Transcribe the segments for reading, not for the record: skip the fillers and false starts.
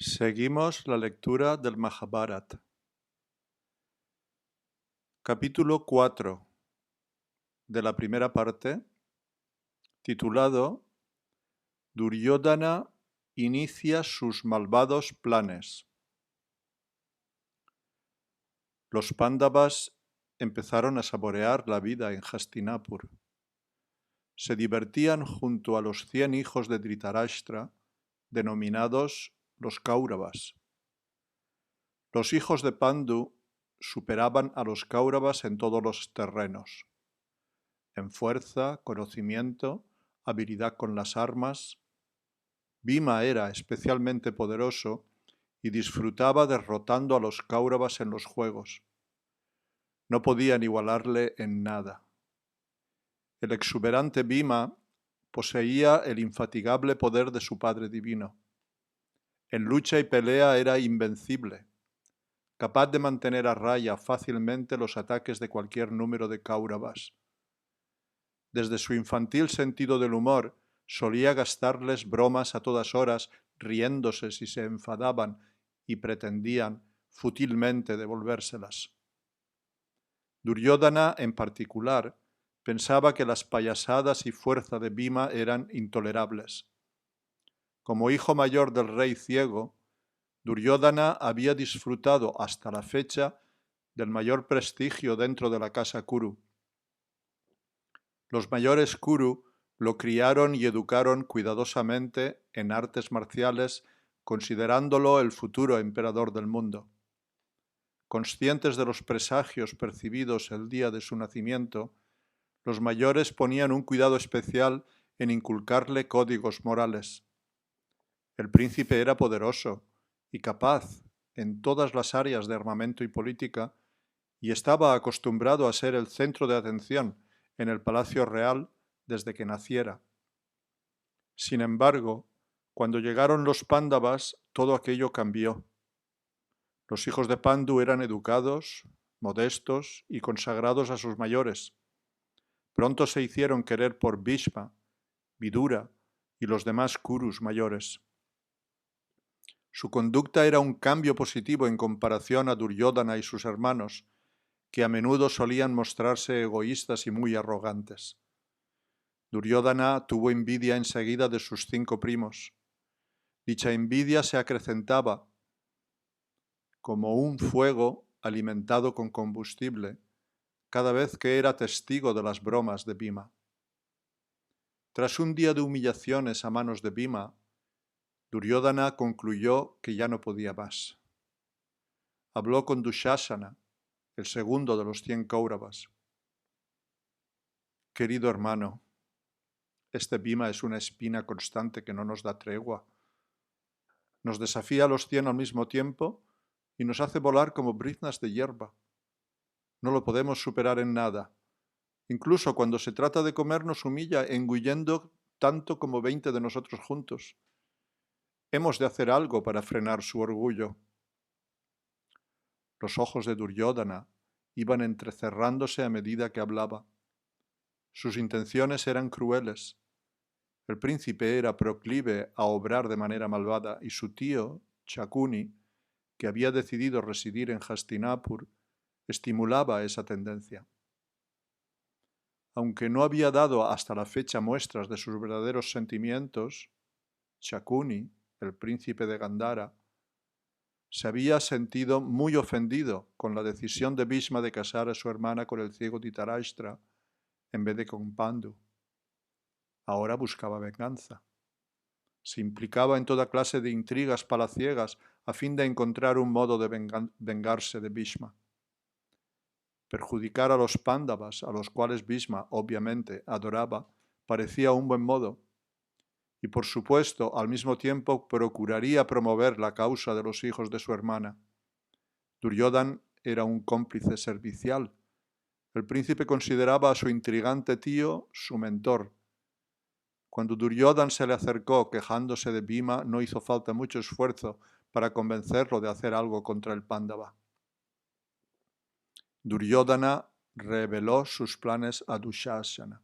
Seguimos la lectura del Mahabharata. Capítulo 4 de la primera parte, titulado Duryodhana inicia sus malvados planes. Los Pándavas empezaron a saborear la vida en Hastinapur. Se divertían junto a los 100 hijos de Dhritarashtra, denominados los Kauravas. Los hijos de Pandu superaban a los Kauravas en todos los terrenos, en fuerza, conocimiento, habilidad con las armas. Bhima era especialmente poderoso y disfrutaba derrotando a los Kauravas en los juegos. No podían igualarle en nada. El exuberante Bhima poseía el infatigable poder de su Padre Divino. En lucha y pelea era invencible, capaz de mantener a raya fácilmente los ataques de cualquier número de Kauravas. Desde su infantil sentido del humor, solía gastarles bromas a todas horas, riéndose si se enfadaban y pretendían fútilmente devolvérselas. Duryodhana, en particular, pensaba que las payasadas y fuerza de Bhima eran intolerables. Como hijo mayor del rey ciego, Duryodhana había disfrutado hasta la fecha del mayor prestigio dentro de la casa Kuru. Los mayores Kuru lo criaron y educaron cuidadosamente en artes marciales, considerándolo el futuro emperador del mundo. Conscientes de los presagios percibidos el día de su nacimiento, los mayores ponían un cuidado especial en inculcarle códigos morales. El príncipe era poderoso y capaz en todas las áreas de armamento y política, y estaba acostumbrado a ser el centro de atención en el palacio real desde que naciera. Sin embargo, cuando llegaron los Pándavas, todo aquello cambió. Los hijos de Pandu eran educados, modestos y consagrados a sus mayores. Pronto se hicieron querer por Bhishma, Vidura y los demás Kurus mayores. Su conducta era un cambio positivo en comparación a Duryodhana y sus hermanos, que a menudo solían mostrarse egoístas y muy arrogantes. Duryodhana tuvo envidia enseguida de sus 5 primos. Dicha envidia se acrecentaba como un fuego alimentado con combustible cada vez que era testigo de las bromas de Bhima. Tras un día de humillaciones a manos de Bhima, Duryodhana concluyó que ya no podía más. Habló con Dushasana, el segundo de los 100 Kauravas. Querido hermano, este Bhima es una espina constante que no nos da tregua. Nos desafía a los 100 al mismo tiempo y nos hace volar como briznas de hierba. No lo podemos superar en nada. Incluso cuando se trata de comer nos humilla, engullendo tanto como 20 de nosotros juntos. Hemos de hacer algo para frenar su orgullo. Los ojos de Duryodhana iban entrecerrándose a medida que hablaba. Sus intenciones eran crueles. El príncipe era proclive a obrar de manera malvada y su tío, Shakuni, que había decidido residir en Hastinapur, estimulaba esa tendencia. Aunque no había dado hasta la fecha muestras de sus verdaderos sentimientos, Shakuni, el príncipe de Gandhara, se había sentido muy ofendido con la decisión de Bhishma de casar a su hermana con el ciego Dhritarashtra en vez de con Pandu. Ahora buscaba venganza. Se implicaba en toda clase de intrigas palaciegas a fin de encontrar un modo de vengarse de Bhishma. Perjudicar a los Pándavas, a los cuales Bhishma obviamente adoraba, parecía un buen modo, y por supuesto al mismo tiempo procuraría promover la causa de los hijos de su hermana. Duryodhana era un cómplice servicial. El príncipe consideraba a su intrigante tío su mentor. Cuando Duryodhana se le acercó quejándose de Bhima, no hizo falta mucho esfuerzo para convencerlo de hacer algo contra el Pándava. Duryodhana reveló sus planes a Dushasana.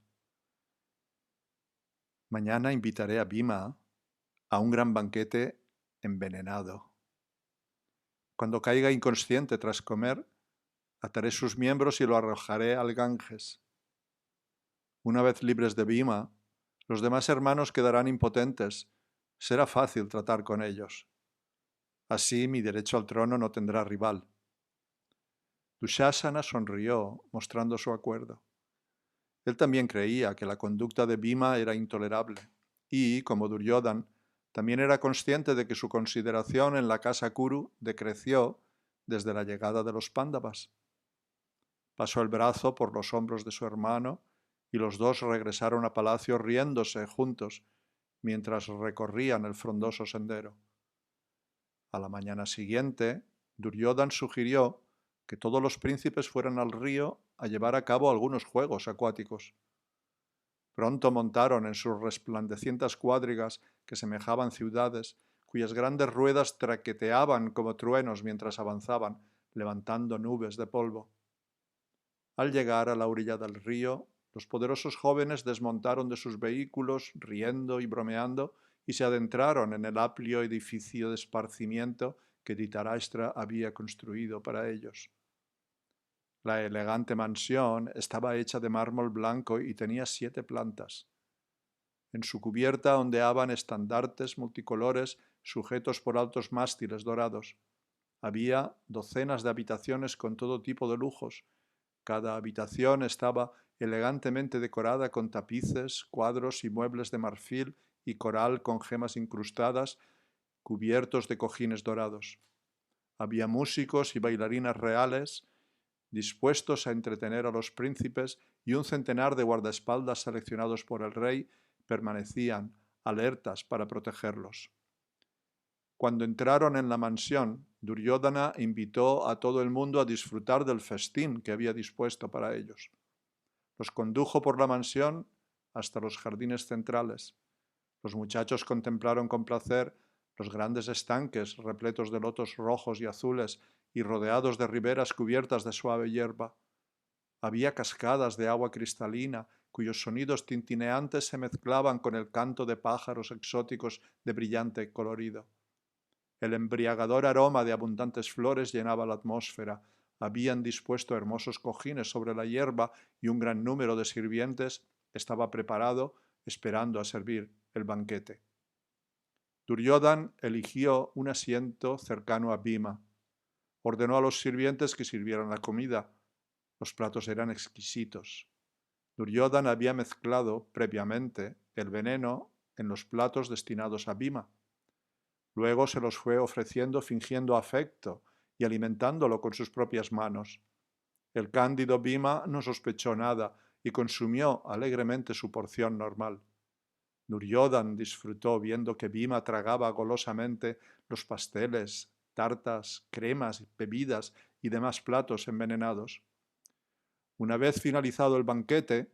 Mañana invitaré a Bhima a un gran banquete envenenado. Cuando caiga inconsciente tras comer, ataré sus miembros y lo arrojaré al Ganges. Una vez libres de Bhima, los demás hermanos quedarán impotentes. Será fácil tratar con ellos. Así mi derecho al trono no tendrá rival. Dushasana sonrió, mostrando su acuerdo. Él también creía que la conducta de Bhima era intolerable y, como Duryodhan, también era consciente de que su consideración en la casa Kuru decreció desde la llegada de los Pándavas. Pasó el brazo por los hombros de su hermano y los dos regresaron a palacio riéndose juntos mientras recorrían el frondoso sendero. A la mañana siguiente, Duryodhan sugirió que todos los príncipes fueran al río a llevar a cabo algunos juegos acuáticos. Pronto montaron en sus resplandecientes cuadrigas que semejaban ciudades, cuyas grandes ruedas traqueteaban como truenos mientras avanzaban, levantando nubes de polvo. Al llegar a la orilla del río, los poderosos jóvenes desmontaron de sus vehículos, riendo y bromeando, y se adentraron en el amplio edificio de esparcimiento que Dhritarashtra había construido para ellos. La elegante mansión estaba hecha de mármol blanco y tenía 7 plantas. En su cubierta ondeaban estandartes multicolores sujetos por altos mástiles dorados. Había docenas de habitaciones con todo tipo de lujos. Cada habitación estaba elegantemente decorada con tapices, cuadros y muebles de marfil y coral con gemas incrustadas, cubiertos de cojines dorados. Había músicos y bailarinas reales dispuestos a entretener a los príncipes, y un centenar de guardaespaldas seleccionados por el rey permanecían alertas para protegerlos. Cuando entraron en la mansión, Duryodhana invitó a todo el mundo a disfrutar del festín que había dispuesto para ellos. Los condujo por la mansión hasta los jardines centrales. Los muchachos contemplaron con placer los grandes estanques repletos de lotos rojos y azules y rodeados de riberas cubiertas de suave hierba. Había cascadas de agua cristalina, cuyos sonidos tintineantes se mezclaban con el canto de pájaros exóticos de brillante colorido. El embriagador aroma de abundantes flores llenaba la atmósfera. Habían dispuesto hermosos cojines sobre la hierba y un gran número de sirvientes estaba preparado, esperando a servir el banquete. Duryodhan eligió un asiento cercano a Bhima. Ordenó a los sirvientes que sirvieran la comida. Los platos eran exquisitos. Duryodhan había mezclado previamente el veneno en los platos destinados a Bhima. Luego se los fue ofreciendo fingiendo afecto y alimentándolo con sus propias manos. El cándido Bhima no sospechó nada y consumió alegremente su porción normal. Duryodhan disfrutó viendo que Bhima tragaba golosamente los pasteles, tartas, cremas, bebidas y demás platos envenenados. Una vez finalizado el banquete,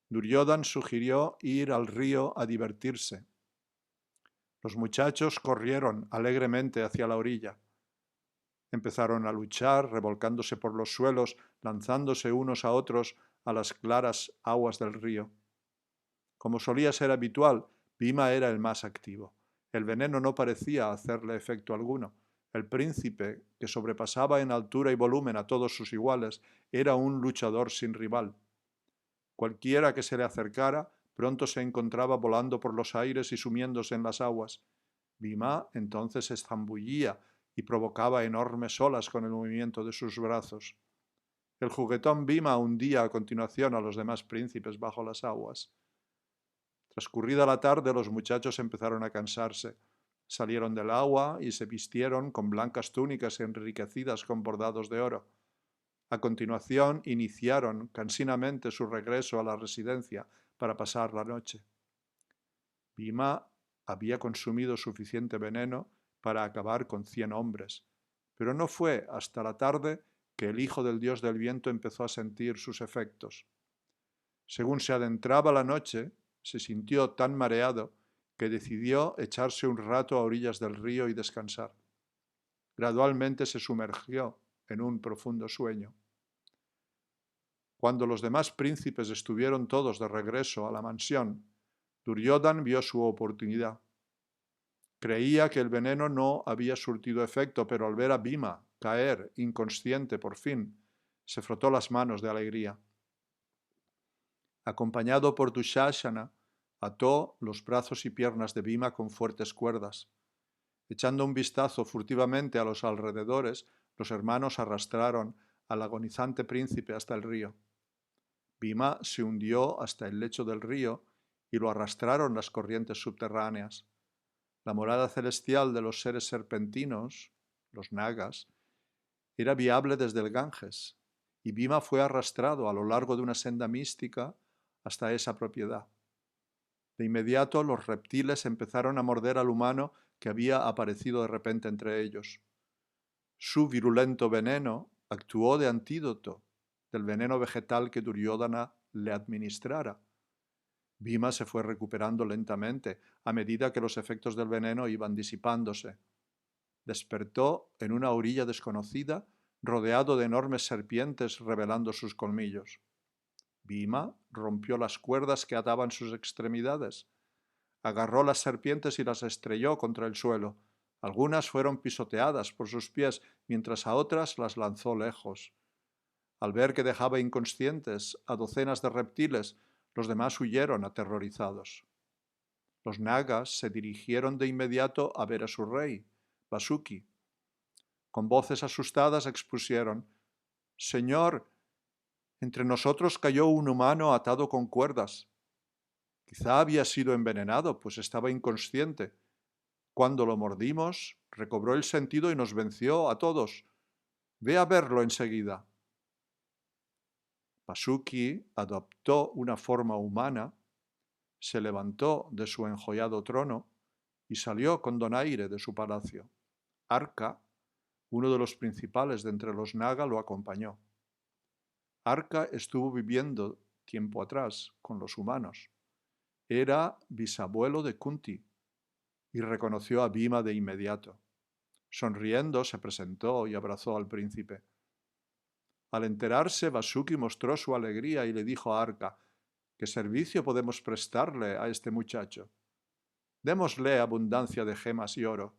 Duryodhan sugirió ir al río a divertirse. Los muchachos corrieron alegremente hacia la orilla. Empezaron a luchar, revolcándose por los suelos, lanzándose unos a otros a las claras aguas del río. Como solía ser habitual, Bhima era el más activo. El veneno no parecía hacerle efecto alguno. El príncipe, que sobrepasaba en altura y volumen a todos sus iguales, era un luchador sin rival. Cualquiera que se le acercara, pronto se encontraba volando por los aires y sumiéndose en las aguas. Bhima entonces se zambullía y provocaba enormes olas con el movimiento de sus brazos. El juguetón Bhima hundía a continuación a los demás príncipes bajo las aguas. Transcurrida la tarde, los muchachos empezaron a cansarse. Salieron del agua y se vistieron con blancas túnicas enriquecidas con bordados de oro. A continuación, iniciaron cansinamente su regreso a la residencia para pasar la noche. Bhima había consumido suficiente veneno para acabar con 100 hombres, pero no fue hasta la tarde que el hijo del dios del viento empezó a sentir sus efectos. Según se adentraba la noche, se sintió tan mareado que decidió echarse un rato a orillas del río y descansar. Gradualmente se sumergió en un profundo sueño. Cuando los demás príncipes estuvieron todos de regreso a la mansión, Duryodhan vio su oportunidad. Creía que el veneno no había surtido efecto, pero al ver a Bhima caer inconsciente por fin, se frotó las manos de alegría. Acompañado por Dushashana, ató los brazos y piernas de Bhima con fuertes cuerdas. Echando un vistazo furtivamente a los alrededores, los hermanos arrastraron al agonizante príncipe hasta el río. Bhima se hundió hasta el lecho del río y lo arrastraron las corrientes subterráneas. La morada celestial de los seres serpentinos, los nagas, era viable desde el Ganges, y Bhima fue arrastrado a lo largo de una senda mística hasta esa propiedad. De inmediato los reptiles empezaron a morder al humano que había aparecido de repente entre ellos. Su virulento veneno actuó de antídoto del veneno vegetal que Duryodhana le administrara. Bhima se fue recuperando lentamente a medida que los efectos del veneno iban disipándose. Despertó en una orilla desconocida, rodeado de enormes serpientes revelando sus colmillos. Bhima rompió las cuerdas que ataban sus extremidades. Agarró las serpientes y las estrelló contra el suelo. Algunas fueron pisoteadas por sus pies, mientras a otras las lanzó lejos. Al ver que dejaba inconscientes a docenas de reptiles, los demás huyeron aterrorizados. Los nagas se dirigieron de inmediato a ver a su rey, Vasuki. Con voces asustadas expusieron: «Señor, entre nosotros cayó un humano atado con cuerdas. Quizá había sido envenenado, pues estaba inconsciente. Cuando lo mordimos, recobró el sentido y nos venció a todos. Ve a verlo enseguida». Vasuki adoptó una forma humana, se levantó de su enjollado trono y salió con donaire de su palacio. Arka, uno de los principales de entre los naga, lo acompañó. Arka estuvo viviendo tiempo atrás con los humanos. Era bisabuelo de Kunti y reconoció a Bhima de inmediato. Sonriendo se presentó y abrazó al príncipe. Al enterarse, Vasuki mostró su alegría y le dijo a Arka: «¿Qué servicio podemos prestarle a este muchacho? Démosle abundancia de gemas y oro».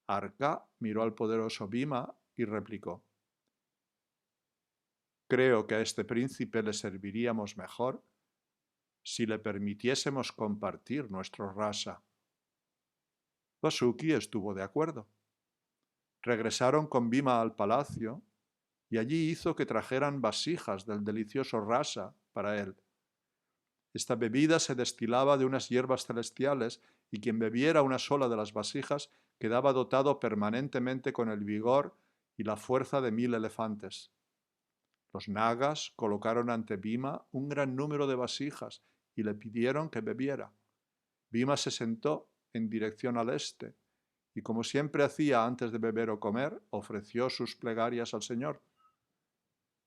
Arka miró al poderoso Bhima y replicó: «Creo que a este príncipe le serviríamos mejor si le permitiésemos compartir nuestro rasa». Vasuki estuvo de acuerdo. Regresaron con Bhima al palacio y allí hizo que trajeran vasijas del delicioso rasa para él. Esta bebida se destilaba de unas hierbas celestiales y quien bebiera una sola de las vasijas quedaba dotado permanentemente con el vigor y la fuerza de 1000 elefantes. Los nagas colocaron ante Bhima un gran número de vasijas y le pidieron que bebiera. Bhima se sentó en dirección al este y, como siempre hacía antes de beber o comer, ofreció sus plegarias al Señor.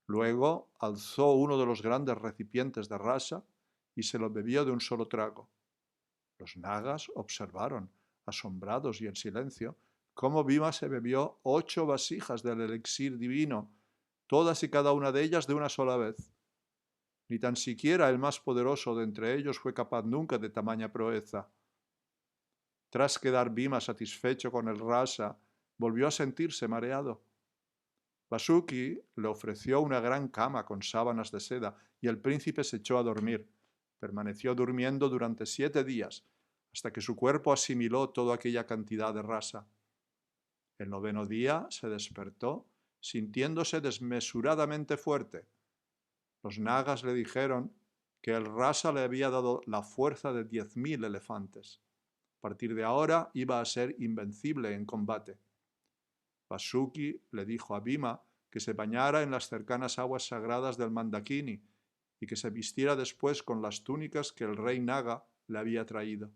Luego alzó uno de los grandes recipientes de rasa y se lo bebió de un solo trago. Los nagas observaron, asombrados y en silencio, cómo Bhima se bebió 8 vasijas del elixir divino, todas y cada una de ellas de una sola vez. Ni tan siquiera el más poderoso de entre ellos fue capaz nunca de tamaña proeza. Tras quedar Bhima satisfecho con el rasa, volvió a sentirse mareado. Vasuki le ofreció una gran cama con sábanas de seda y el príncipe se echó a dormir. Permaneció durmiendo durante 7 días, hasta que su cuerpo asimiló toda aquella cantidad de rasa. El 9º día se despertó, sintiéndose desmesuradamente fuerte. Los nagas le dijeron que el rasa le había dado la fuerza de 10.000 elefantes. A partir de ahora iba a ser invencible en combate. Vasuki le dijo a Bhima que se bañara en las cercanas aguas sagradas del Mandakini y que se vistiera después con las túnicas que el rey Naga le había traído.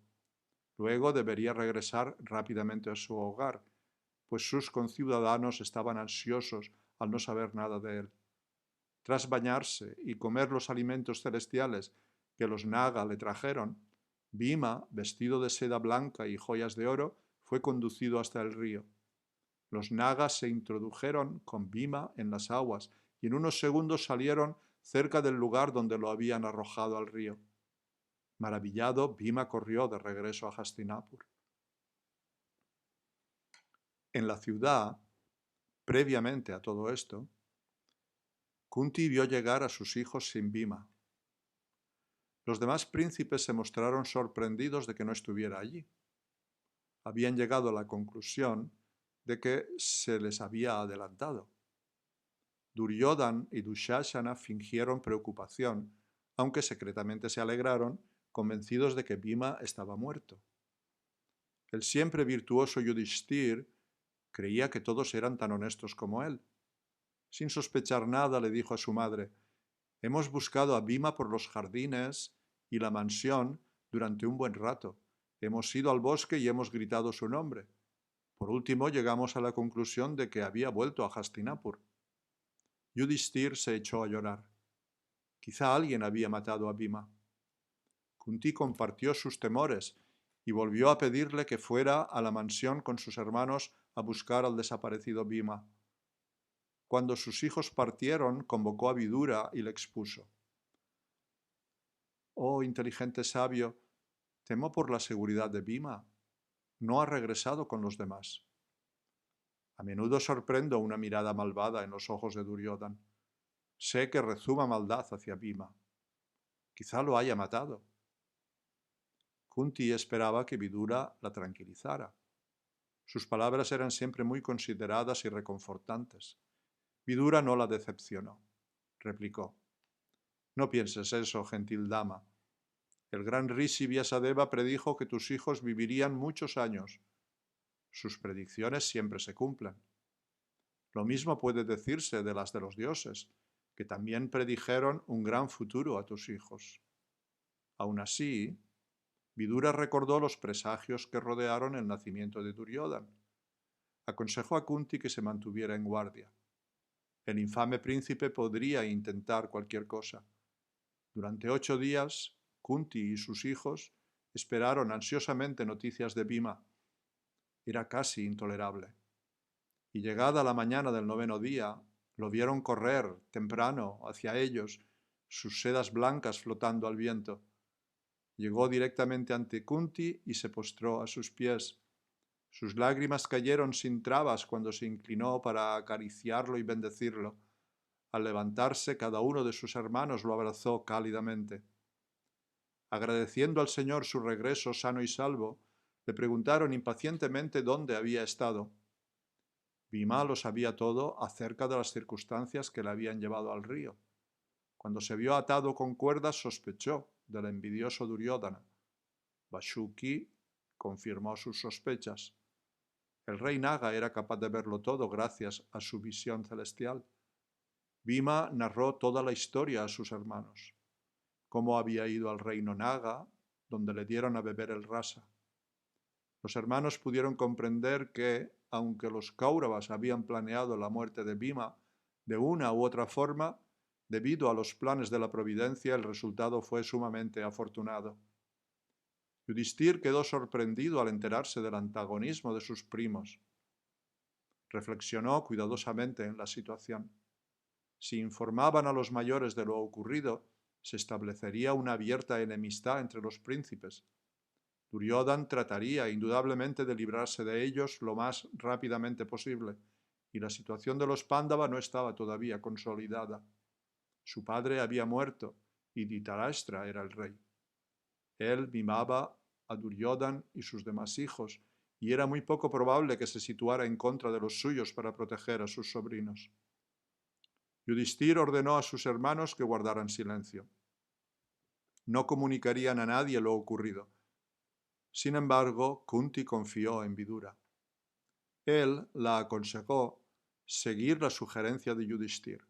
Luego debería regresar rápidamente a su hogar, pues sus conciudadanos estaban ansiosos al no saber nada de él. Tras bañarse y comer los alimentos celestiales que los naga le trajeron, Bhima, vestido de seda blanca y joyas de oro, fue conducido hasta el río. Los nagas se introdujeron con Bhima en las aguas y en unos segundos salieron cerca del lugar donde lo habían arrojado al río. Maravillado, Bhima corrió de regreso a Hastinapur. En la ciudad, previamente a todo esto, Kunti vio llegar a sus hijos sin Bhima. Los demás príncipes se mostraron sorprendidos de que no estuviera allí. Habían llegado a la conclusión de que se les había adelantado. Duryodhana y Dushashana fingieron preocupación, aunque secretamente se alegraron, convencidos de que Bhima estaba muerto. El siempre virtuoso Yudhishthir creía que todos eran tan honestos como él. Sin sospechar nada, le dijo a su madre: «Hemos buscado a Bhima por los jardines y la mansión durante un buen rato. Hemos ido al bosque y hemos gritado su nombre. Por último, llegamos a la conclusión de que había vuelto a Hastinapur». Yudhishthir se echó a llorar. Quizá alguien había matado a Bhima. Kunti compartió sus temores y volvió a pedirle que fuera a la mansión con sus hermanos a buscar al desaparecido Bhima. Cuando sus hijos partieron, convocó a Vidura y le expuso: «Oh inteligente sabio, temo por la seguridad de Bhima. No ha regresado con los demás». A menudo sorprendo una mirada malvada en los ojos de Duryodhana. Sé que rezuma maldad hacia Bhima. Quizá lo haya matado. Kunti esperaba que Vidura la tranquilizara. Sus palabras eran siempre muy consideradas y reconfortantes. Vidura no la decepcionó. Replicó: «No pienses eso, gentil dama. El gran Rishi Vyasadeva predijo que tus hijos vivirían muchos años. Sus predicciones siempre se cumplen. Lo mismo puede decirse de las de los dioses, que también predijeron un gran futuro a tus hijos». Aun así, Vidura recordó los presagios que rodearon el nacimiento de Duryodhana. Aconsejó a Kunti que se mantuviera en guardia. El infame príncipe podría intentar cualquier cosa. Durante 8 días, Kunti y sus hijos esperaron ansiosamente noticias de Bhima. Era casi intolerable. Y llegada la mañana del 9º día, lo vieron correr temprano hacia ellos, sus sedas blancas flotando al viento. Llegó directamente ante Kunti y se postró a sus pies. Sus lágrimas cayeron sin trabas cuando se inclinó para acariciarlo y bendecirlo. Al levantarse, cada uno de sus hermanos lo abrazó cálidamente. Agradeciendo al Señor su regreso sano y salvo, le preguntaron impacientemente dónde había estado. Bhima lo sabía todo acerca de las circunstancias que le habían llevado al río. Cuando se vio atado con cuerdas, sospechó del envidioso Duryodhana. Vashuki confirmó sus sospechas. El rey Naga era capaz de verlo todo gracias a su visión celestial. Bhima narró toda la historia a sus hermanos. Cómo había ido al reino Naga, donde le dieron a beber el rasa. Los hermanos pudieron comprender que, aunque los Kauravas habían planeado la muerte de Bhima de una u otra forma, debido a los planes de la providencia, el resultado fue sumamente afortunado. Yudhishthir quedó sorprendido al enterarse del antagonismo de sus primos. Reflexionó cuidadosamente en la situación. Si informaban a los mayores de lo ocurrido, se establecería una abierta enemistad entre los príncipes. Duryodhana trataría indudablemente de librarse de ellos lo más rápidamente posible, y la situación de los Pándava no estaba todavía consolidada. Su padre había muerto y Dhritarashtra era el rey. Él mimaba a Duryodhana y sus demás hijos, y era muy poco probable que se situara en contra de los suyos para proteger a sus sobrinos. Yudhishthir ordenó a sus hermanos que guardaran silencio. No comunicarían a nadie lo ocurrido. Sin embargo, Kunti confió en Vidura. Él la aconsejó seguir la sugerencia de Yudhishthir.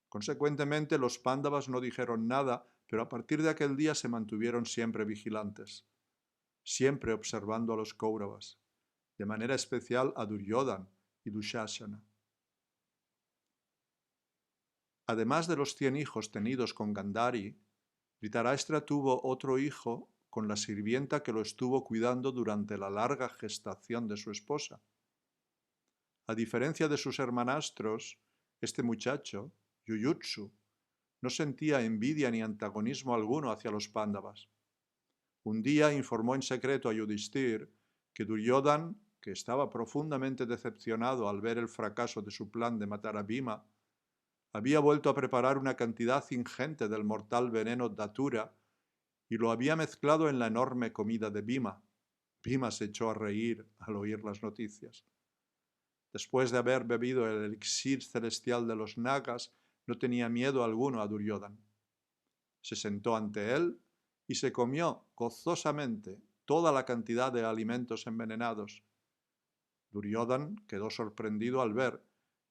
Consecuentemente, los Pándavas no dijeron nada, pero a partir de aquel día se mantuvieron siempre vigilantes, siempre observando a los Kauravas, de manera especial a Duryodhana y Dushashana. Además de los 100 hijos tenidos con Gandhari, Dhritarashtra tuvo otro hijo con la sirvienta que lo estuvo cuidando durante la larga gestación de su esposa. A diferencia de sus hermanastros, este muchacho, Yuyutsu, no sentía envidia ni antagonismo alguno hacia los Pándavas. Un día informó en secreto a Yudhishthir que Duryodhana que estaba profundamente decepcionado al ver el fracaso de su plan de matar a Bhima, había vuelto a preparar una cantidad ingente del mortal veneno Datura y lo había mezclado en la enorme comida de Bhima. Bhima se echó a reír al oír las noticias. Después de haber bebido el elixir celestial de los Nagas, no tenía miedo alguno a Duryodhana. Se sentó ante él y se comió gozosamente toda la cantidad de alimentos envenenados. Duryodhana quedó sorprendido al ver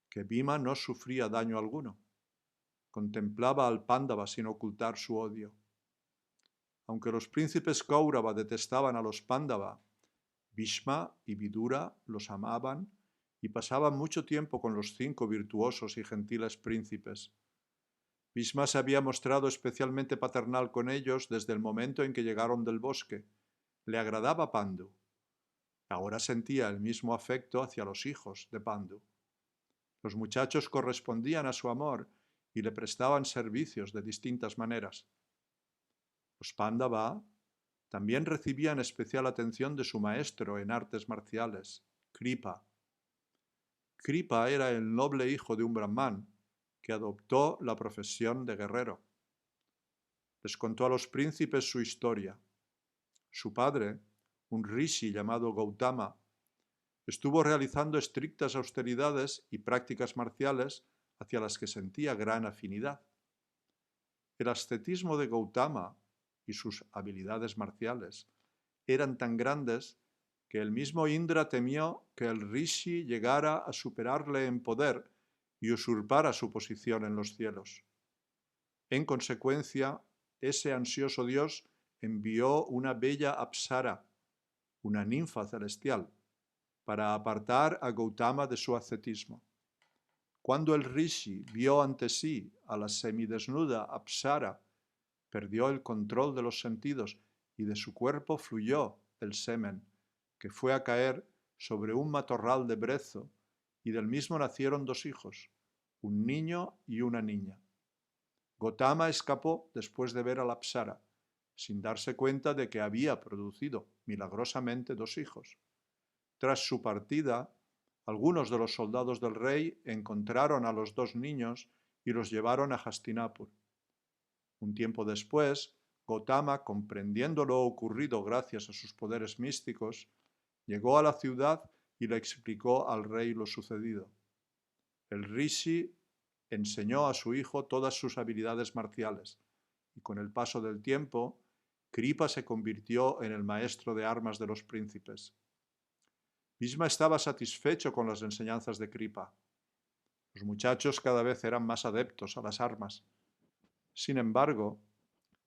que Bhima no sufría daño alguno. Contemplaba al Pándava sin ocultar su odio. Aunque los príncipes Kaurava detestaban a los Pándava, Bhishma y Vidura los amaban y pasaban mucho tiempo con los 5 virtuosos y gentiles príncipes. Bhishma se había mostrado especialmente paternal con ellos desde el momento en que llegaron del bosque. Le agradaba Pandu. Ahora sentía el mismo afecto hacia los hijos de Pandu. Los muchachos correspondían a su amor y le prestaban servicios de distintas maneras. Los Pándava también recibían especial atención de su maestro en artes marciales, Kripa. Kripa era el noble hijo de un brahmán que adoptó la profesión de guerrero. Les contó a los príncipes su historia. Su padre, un rishi llamado Gautama, estuvo realizando estrictas austeridades y prácticas marciales hacia las que sentía gran afinidad. El ascetismo de Gautama y sus habilidades marciales eran tan grandes que el mismo Indra temió que el rishi llegara a superarle en poder y usurpara su posición en los cielos. En consecuencia, ese ansioso dios envió una bella apsara, una ninfa celestial, para apartar a Gautama de su ascetismo. Cuando el rishi vio ante sí a la semidesnuda apsara, perdió el control de los sentidos y de su cuerpo fluyó el semen, que fue a caer sobre un matorral de brezo, y del mismo nacieron 2 hijos, un niño y una niña. Gautama escapó después de ver a la apsara, sin darse cuenta de que había producido milagrosamente 2 hijos. Tras su partida, algunos de los soldados del rey encontraron a los 2 niños y los llevaron a Hastinapur. Un tiempo después, Gautama, comprendiendo lo ocurrido gracias a sus poderes místicos, llegó a la ciudad y le explicó al rey lo sucedido. El rishi enseñó a su hijo todas sus habilidades marciales, y con el paso del tiempo, Kripa se convirtió en el maestro de armas de los príncipes. Bhishma estaba satisfecho con las enseñanzas de Kripa. Los muchachos cada vez eran más adeptos a las armas. Sin embargo,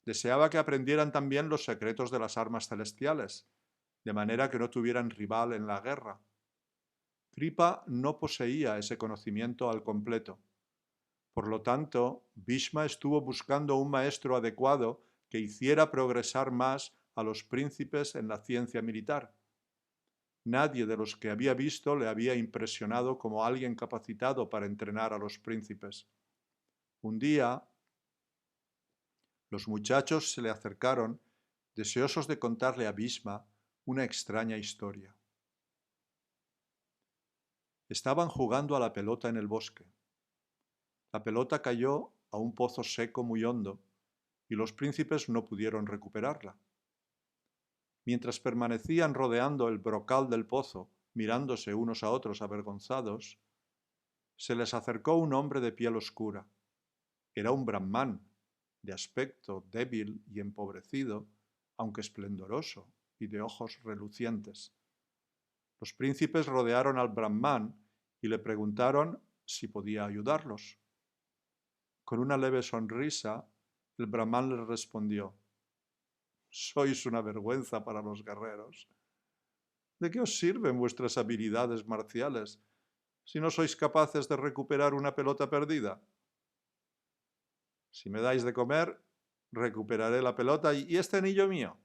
deseaba que aprendieran también los secretos de las armas celestiales, de manera que no tuvieran rival en la guerra. Kripa no poseía ese conocimiento al completo. Por lo tanto, Bhishma estuvo buscando un maestro adecuado que hiciera progresar más a los príncipes en la ciencia militar. Nadie de los que había visto le había impresionado como alguien capacitado para entrenar a los príncipes. Un día, los muchachos se le acercaron, deseosos de contarle a Bhishma una extraña historia. Estaban jugando a la pelota en el bosque. La pelota cayó a un pozo seco muy hondo y los príncipes no pudieron recuperarla. Mientras permanecían rodeando el brocal del pozo, mirándose unos a otros avergonzados, se les acercó un hombre de piel oscura. Era un brahmán, de aspecto débil y empobrecido, aunque esplendoroso y de ojos relucientes. Los príncipes rodearon al brahmán y le preguntaron si podía ayudarlos. Con una leve sonrisa, el brahmán les respondió: «Sois una vergüenza para los guerreros. ¿De qué os sirven vuestras habilidades marciales si no sois capaces de recuperar una pelota perdida? Si me dais de comer, recuperaré la pelota y este anillo mío».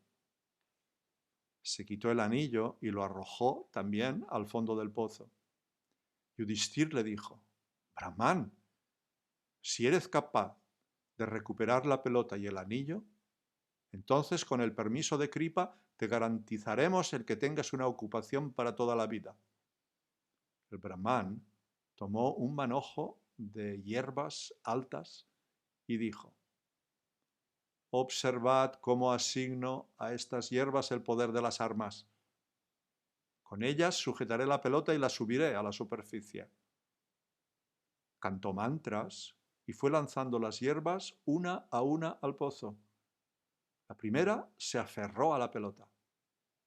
Se quitó el anillo y lo arrojó también al fondo del pozo. Yudhishthir le dijo: «Brahmán, si eres capaz de recuperar la pelota y el anillo, entonces con el permiso de Kripa te garantizaremos el que tengas una ocupación para toda la vida. El Brahman tomó un manojo de hierbas altas y dijo: observad cómo asigno a estas hierbas el poder de las armas. Con ellas sujetaré la pelota y la subiré a la superficie. Cantó mantras y fue lanzando las hierbas una a una al pozo. La primera se aferró a la pelota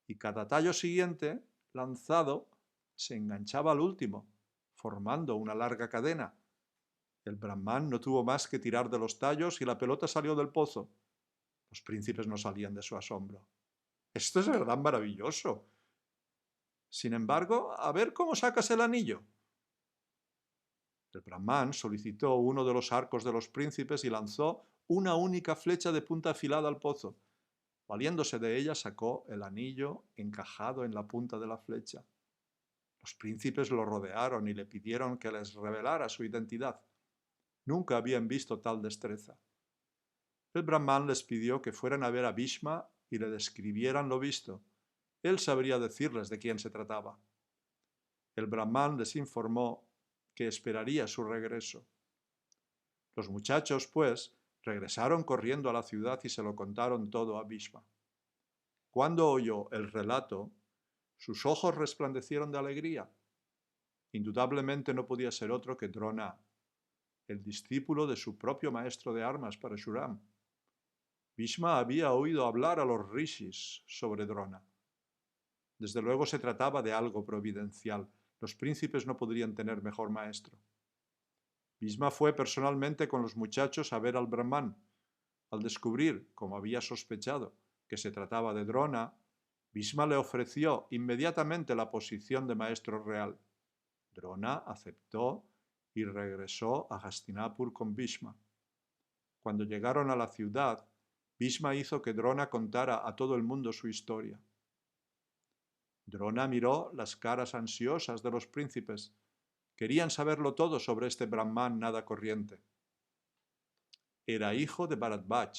y cada tallo siguiente, lanzado, se enganchaba al último, formando una larga cadena. El Brahman no tuvo más que tirar de los tallos y la pelota salió del pozo. Los príncipes no salían de su asombro. Esto es verdad maravilloso. Sin embargo, a ver cómo sacas el anillo. El Brahman solicitó uno de los arcos de los príncipes y lanzó una única flecha de punta afilada al pozo. Valiéndose de ella, sacó el anillo encajado en la punta de la flecha. Los príncipes lo rodearon y le pidieron que les revelara su identidad. Nunca habían visto tal destreza. El Brahman les pidió que fueran a ver a Bhishma y le describieran lo visto. Él sabría decirles de quién se trataba. El Brahman les informó que esperaría su regreso. Los muchachos, pues, regresaron corriendo a la ciudad y se lo contaron todo a Bhishma. Cuando oyó el relato, sus ojos resplandecieron de alegría. Indudablemente no podía ser otro que Drona, el discípulo de su propio maestro de armas, Parashuram. Bhishma había oído hablar a los rishis sobre Drona. Desde luego se trataba de algo providencial. Los príncipes no podrían tener mejor maestro. Bhishma fue personalmente con los muchachos a ver al Brahman. Al descubrir, como había sospechado, que se trataba de Drona, Bhishma le ofreció inmediatamente la posición de maestro real. Drona aceptó y regresó a Hastinapur con Bhishma. Cuando llegaron a la ciudad, Bhishma hizo que Drona contara a todo el mundo su historia. Drona miró las caras ansiosas de los príncipes. Querían saberlo todo sobre este Brahman nada corriente. Era hijo de Bharadvaj,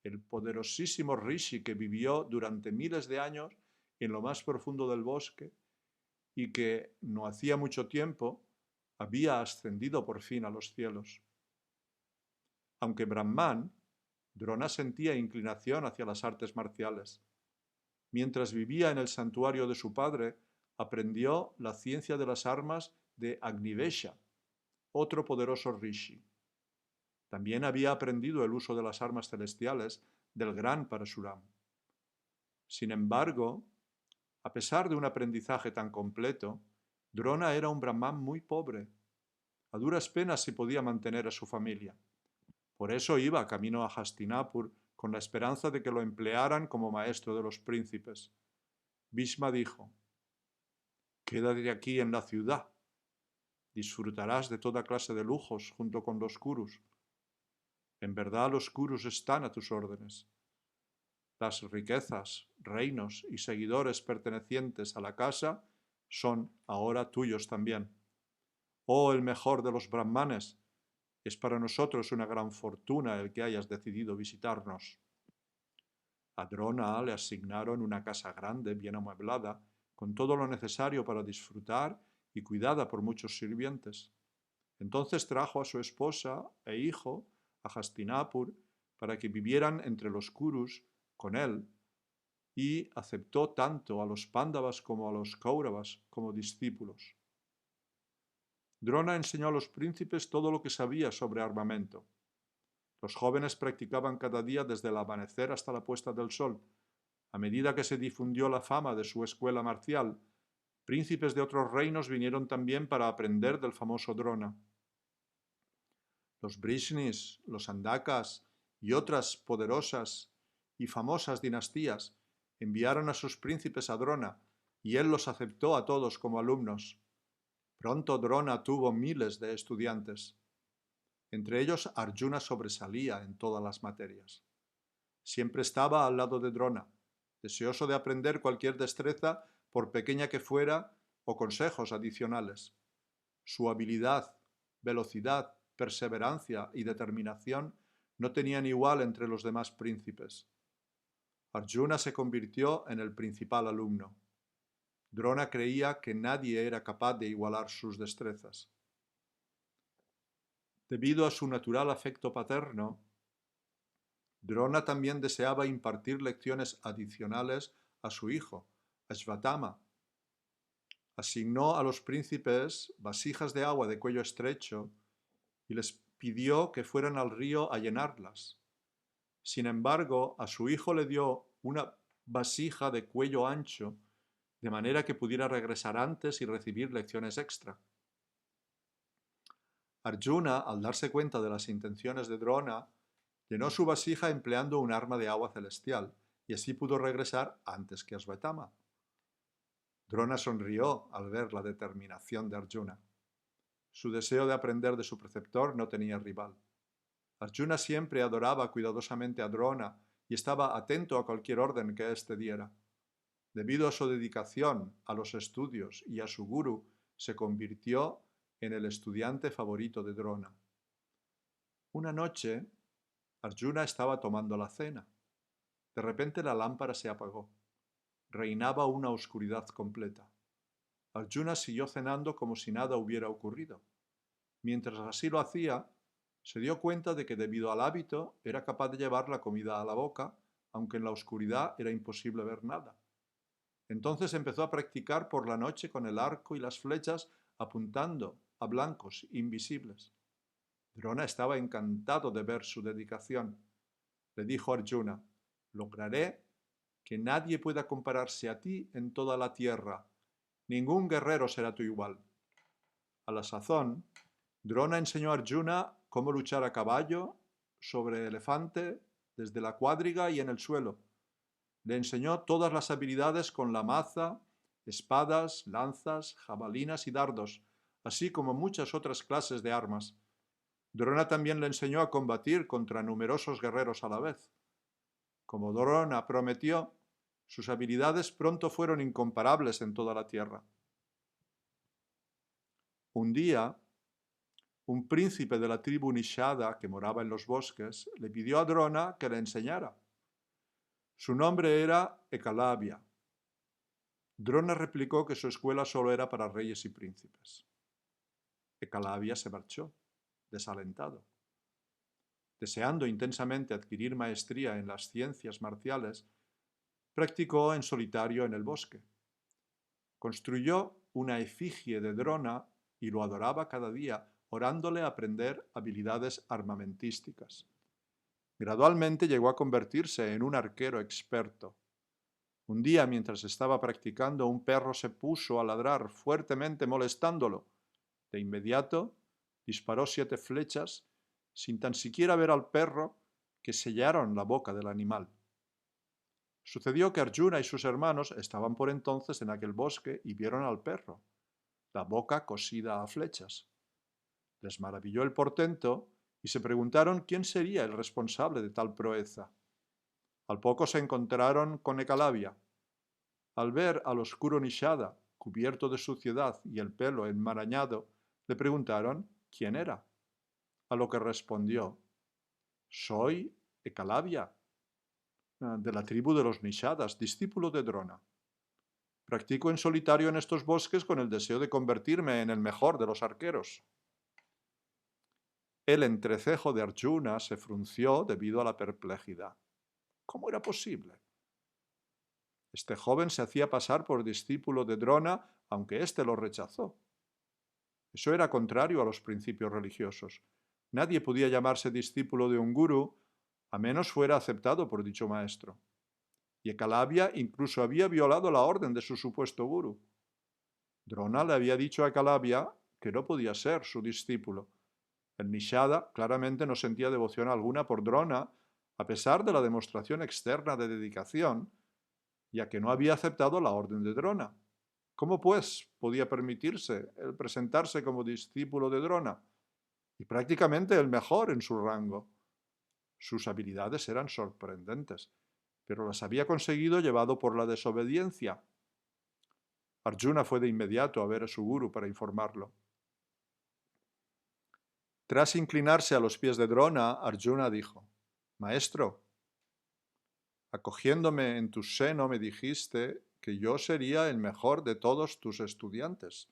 el poderosísimo rishi que vivió durante miles de años en lo más profundo del bosque y que, no hacía mucho tiempo, había ascendido por fin a los cielos. Aunque Brahman, Drona sentía inclinación hacia las artes marciales. Mientras vivía en el santuario de su padre, aprendió la ciencia de las armas de Agnivesha, otro poderoso rishi. También había aprendido el uso de las armas celestiales del gran Parashuram. Sin embargo, a pesar de un aprendizaje tan completo, Drona era un brahman muy pobre. A duras penas se podía mantener a su familia. Por eso iba camino a Hastinapur con la esperanza de que lo emplearan como maestro de los príncipes. Bhishma dijo: quédate aquí en la ciudad. Disfrutarás de toda clase de lujos junto con los kurus. En verdad los kurus están a tus órdenes. Las riquezas, reinos y seguidores pertenecientes a la casa son ahora tuyos también. Oh, el mejor de los brahmanes, es para nosotros una gran fortuna el que hayas decidido visitarnos. A Drona le asignaron una casa grande, bien amueblada, con todo lo necesario para disfrutar y cuidada por muchos sirvientes. Entonces trajo a su esposa e hijo a Hastinapur para que vivieran entre los Kurus con él, y aceptó tanto a los Pándavas como a los Kauravas como discípulos. Drona enseñó a los príncipes todo lo que sabía sobre armamento. Los jóvenes practicaban cada día desde el amanecer hasta la puesta del sol. A medida que se difundió la fama de su escuela marcial, príncipes de otros reinos vinieron también para aprender del famoso Drona. Los Brishnis, los Andakas y otras poderosas y famosas dinastías enviaron a sus príncipes a Drona, y él los aceptó a todos como alumnos. Pronto Drona tuvo miles de estudiantes. Entre ellos Arjuna sobresalía en todas las materias. Siempre estaba al lado de Drona, deseoso de aprender cualquier destreza, por pequeña que fuera, o consejos adicionales. Su habilidad, velocidad, perseverancia y determinación no tenían igual entre los demás príncipes. Arjuna se convirtió en el principal alumno. Drona creía que nadie era capaz de igualar sus destrezas. Debido a su natural afecto paterno, Drona también deseaba impartir lecciones adicionales a su hijo, Ashvatthama. Asignó a los príncipes vasijas de agua de cuello estrecho y les pidió que fueran al río a llenarlas. Sin embargo, a su hijo le dio una vasija de cuello ancho, de manera que pudiera regresar antes y recibir lecciones extra. Arjuna, al darse cuenta de las intenciones de Drona, llenó su vasija empleando un arma de agua celestial, y así pudo regresar antes que Ashvatthama. Drona sonrió al ver la determinación de Arjuna. Su deseo de aprender de su preceptor no tenía rival. Arjuna siempre adoraba cuidadosamente a Drona y estaba atento a cualquier orden que éste diera. Debido a su dedicación a los estudios y a su gurú, se convirtió en el estudiante favorito de Drona. Una noche, Arjuna estaba tomando la cena. De repente la lámpara se apagó. Reinaba una oscuridad completa. Arjuna siguió cenando como si nada hubiera ocurrido. Mientras así lo hacía, se dio cuenta de que debido al hábito era capaz de llevar la comida a la boca, aunque en la oscuridad era imposible ver nada. Entonces empezó a practicar por la noche con el arco y las flechas apuntando a blancos invisibles. Drona estaba encantado de ver su dedicación. Le dijo a Arjuna: «Lograré que nadie pueda compararse a ti en toda la tierra. Ningún guerrero será tu igual». A la sazón, Drona enseñó a Arjuna cómo luchar a caballo, sobre elefante, desde la cuadriga y en el suelo. Le enseñó todas las habilidades con la maza, espadas, lanzas, jabalinas y dardos, así como muchas otras clases de armas. Drona también le enseñó a combatir contra numerosos guerreros a la vez. Como Drona prometió, sus habilidades pronto fueron incomparables en toda la tierra. Un día, un príncipe de la tribu Nishada que moraba en los bosques le pidió a Drona que le enseñara. Su nombre era Ekalavya. Drona replicó que su escuela solo era para reyes y príncipes. Ekalavya se marchó, desalentado. Deseando intensamente adquirir maestría en las ciencias marciales, practicó en solitario en el bosque. Construyó una efigie de Drona y lo adoraba cada día, orándole a aprender habilidades armamentísticas. Gradualmente llegó a convertirse en un arquero experto. Un día, mientras estaba practicando, un perro se puso a ladrar fuertemente molestándolo. De inmediato, disparó 7 flechas, sin tan siquiera ver al perro, que sellaron la boca del animal. Sucedió que Arjuna y sus hermanos estaban por entonces en aquel bosque y vieron al perro, la boca cosida a flechas. Les maravilló el portento y se preguntaron quién sería el responsable de tal proeza. Al poco se encontraron con Ekalavya. Al ver al oscuro Nishada, cubierto de suciedad y el pelo enmarañado, le preguntaron quién era. A lo que respondió: «Soy Ekalavya, de la tribu de los Nishadas, discípulo de Drona. Practico en solitario en estos bosques con el deseo de convertirme en el mejor de los arqueros». El entrecejo de Arjuna se frunció debido a la perplejidad. ¿Cómo era posible? Este joven se hacía pasar por discípulo de Drona, aunque éste lo rechazó. Eso era contrario a los principios religiosos. Nadie podía llamarse discípulo de un gurú a menos fuera aceptado por dicho maestro. Y Ekalavya incluso había violado la orden de su supuesto gurú. Drona le había dicho a Ekalavya que no podía ser su discípulo. El Nishada claramente no sentía devoción alguna por Drona, a pesar de la demostración externa de dedicación, ya que no había aceptado la orden de Drona. ¿Cómo, pues, podía permitirse el presentarse como discípulo de Drona? Y prácticamente el mejor en su rango. Sus habilidades eran sorprendentes, pero las había conseguido llevado por la desobediencia. Arjuna fue de inmediato a ver a su gurú para informarlo. Tras inclinarse a los pies de Drona, Arjuna dijo: «Maestro, Acogiéndome en tu seno me dijiste que yo sería el mejor de todos tus estudiantes.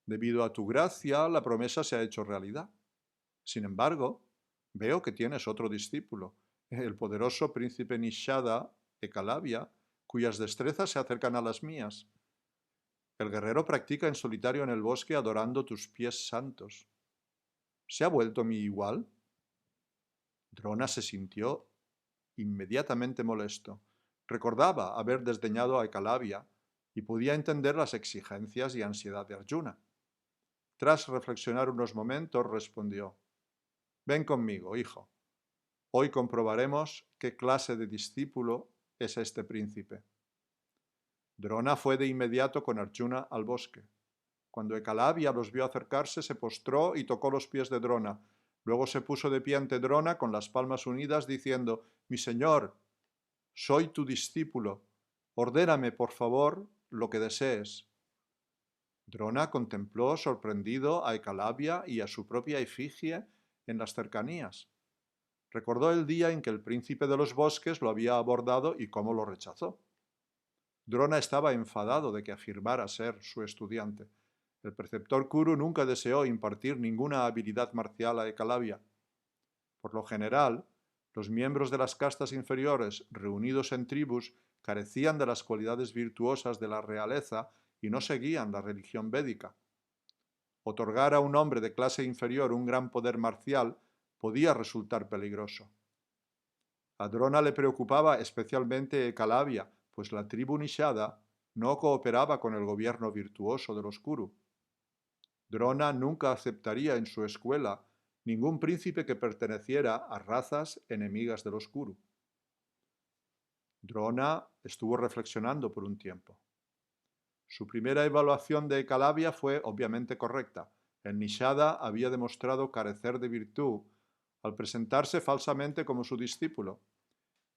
Debido a tu gracia, la promesa se ha hecho realidad. Sin embargo, veo que tienes otro discípulo, el poderoso príncipe Nishada Ekalavya, cuyas destrezas se acercan a las mías. El guerrero practica en solitario en el bosque adorando tus pies santos. ¿Se ha vuelto mi igual? Drona se sintió inmediatamente molesto. Recordaba haber desdeñado a Ekalavya y podía entender las exigencias y ansiedad de Arjuna. Tras reflexionar unos momentos, respondió: Ven conmigo, hijo. Hoy comprobaremos qué clase de discípulo es este príncipe. Drona fue de inmediato con Arjuna al bosque. Cuando Ekalavya los vio acercarse, se postró y tocó los pies de Drona. Luego se puso de pie ante Drona con las palmas unidas, diciendo: Mi señor, soy tu discípulo. Ordéname, por favor, lo que desees. Drona contempló sorprendido a Ekalavya y a su propia efigie en las cercanías. Recordó el día en que el príncipe de los bosques lo había abordado y cómo lo rechazó. Drona estaba enfadado de que afirmara ser su estudiante. El preceptor Kuru nunca deseó impartir ninguna habilidad marcial a Ekalavya. Por lo general, los miembros de las castas inferiores reunidos en tribus carecían de las cualidades virtuosas de la realeza y no seguían la religión védica. Otorgar a un hombre de clase inferior un gran poder marcial podía resultar peligroso. A Drona le preocupaba especialmente Ekalavya, pues la tribu Nishada no cooperaba con el gobierno virtuoso de los Kuru. Drona nunca aceptaría en su escuela ningún príncipe que perteneciera a razas enemigas de los Kuru. Drona estuvo reflexionando por un tiempo. Su primera evaluación de Ekalavya fue obviamente correcta. El Nishada había demostrado carecer de virtud al presentarse falsamente como su discípulo.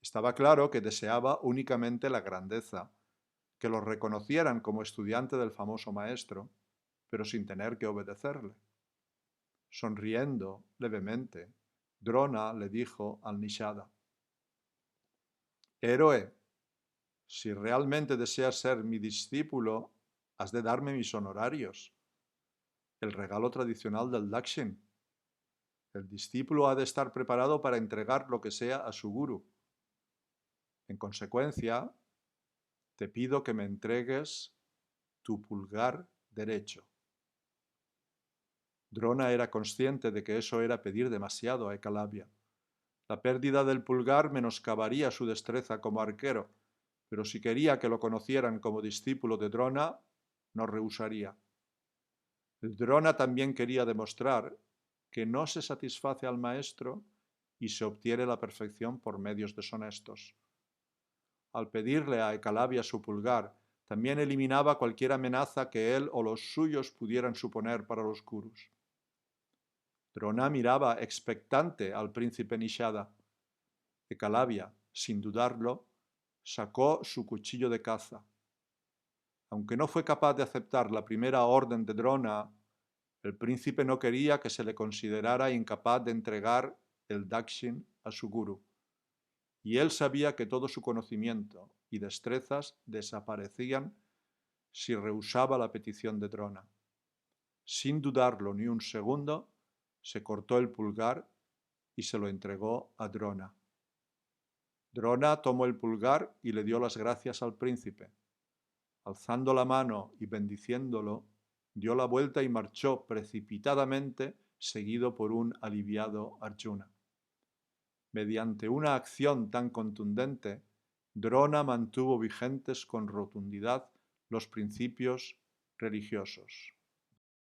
Estaba claro que deseaba únicamente la grandeza, que lo reconocieran como estudiante del famoso maestro, pero sin tener que obedecerle. Sonriendo levemente, Drona le dijo al Nishada: Héroe, si realmente deseas ser mi discípulo, has de darme mis honorarios, el regalo tradicional del Dakshin. El discípulo ha de estar preparado para entregar lo que sea a su guru. En consecuencia, te pido que me entregues tu pulgar derecho. Drona era consciente de que eso era pedir demasiado a Ekalavya. La pérdida del pulgar menoscabaría su destreza como arquero, pero si quería que lo conocieran como discípulo de Drona, no rehusaría. El Drona también quería demostrar que no se satisface al maestro y se obtiene la perfección por medios deshonestos. Al pedirle a Ekalavya su pulgar, también eliminaba cualquier amenaza que él o los suyos pudieran suponer para los Kurus. Drona miraba expectante al príncipe Nishada. Ekalavya, sin dudarlo, sacó su cuchillo de caza. Aunque no fue capaz de aceptar la primera orden de Drona, el príncipe no quería que se le considerara incapaz de entregar el Dakshin a su guru, y él sabía que todo su conocimiento y destrezas desaparecían si rehusaba la petición de Drona. Sin dudarlo ni un segundo, se cortó el pulgar y se lo entregó a Drona. Drona tomó el pulgar y le dio las gracias al príncipe. Alzando la mano y bendiciéndolo, dio la vuelta y marchó precipitadamente, seguido por un aliviado Arjuna. Mediante una acción tan contundente, Drona mantuvo vigentes con rotundidad los principios religiosos.